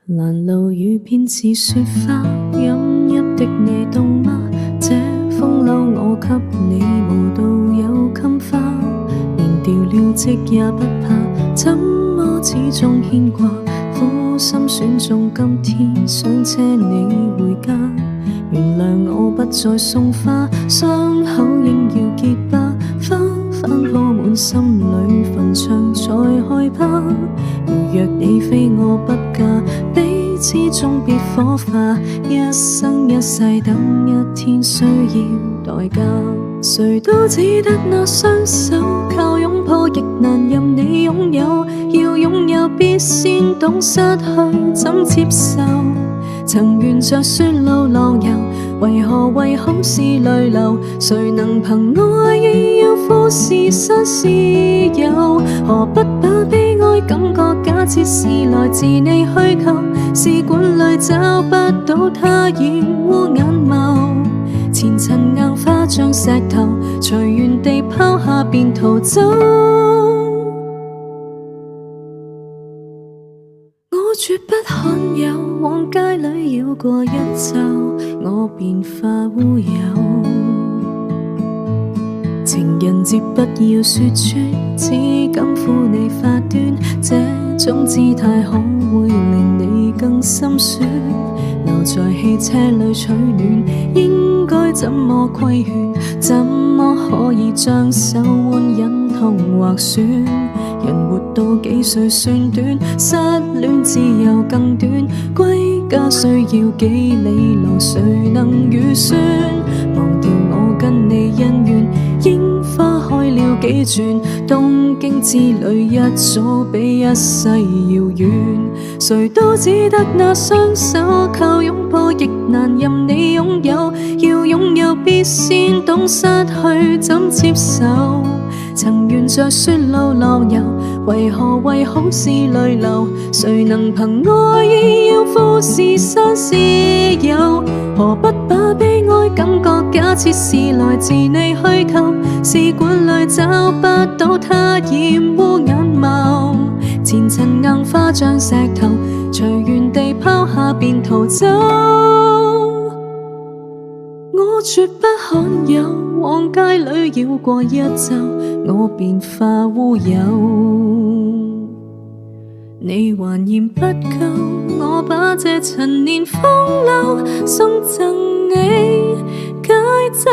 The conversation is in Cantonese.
蘭露雨偏似雪花，飲泣的你凍嗎？這風褸我給你磨到有襟花，連掉了職也不怕，怎麼始終牽掛？苦心選中今天，想車你回家。原諒我不再送花，傷口應要結疤，花瓣鋪滿心裏，墳場才害怕。如若你非我不嫁，彼此終必火化，一生一世等一天需要代價。誰都只得那雙手，靠擁抱亦難任你擁有，要擁有必先懂失去怎接受。曾沿着雪路浪遊，為何為好事淚流？誰能憑愛意要富士山私有？何不把悲哀感覺假設是來自你虛構？試管裡找不到它染污眼眸，前塵硬化像石頭，隨緣地拋下便逃走。我絕不罕有，往街裡繞過一晝，我便化烏有。情人節不要說穿，只敢負你發端，這種姿態可會令你更心酸？留在汽車裡取暖，應該怎麼規勸？怎麼可以將手腕忍痛劃損？人活到幾歲算短？失戀自由更短，歸家需要幾里路，誰能預算？忘掉我跟你恩怨，櫻花開了幾轉，東京之旅一早比一世遙遠。誰都只得那雙手，靠擁抱亦難任你擁有，要擁有必先懂失去怎接受。曾沿着雪路浪遊，為何為好事淚流？誰能憑愛意要富士山私有？何不把悲哀感覺假設是來自你虛構？試管裡找不到它染污眼眸，前塵硬化像石頭，隨緣地拋下便逃走。我絕不罕有，往街裡繞過一晝，我便化烏有。你還嫌不夠，我把這陳年風流送贈你解咒。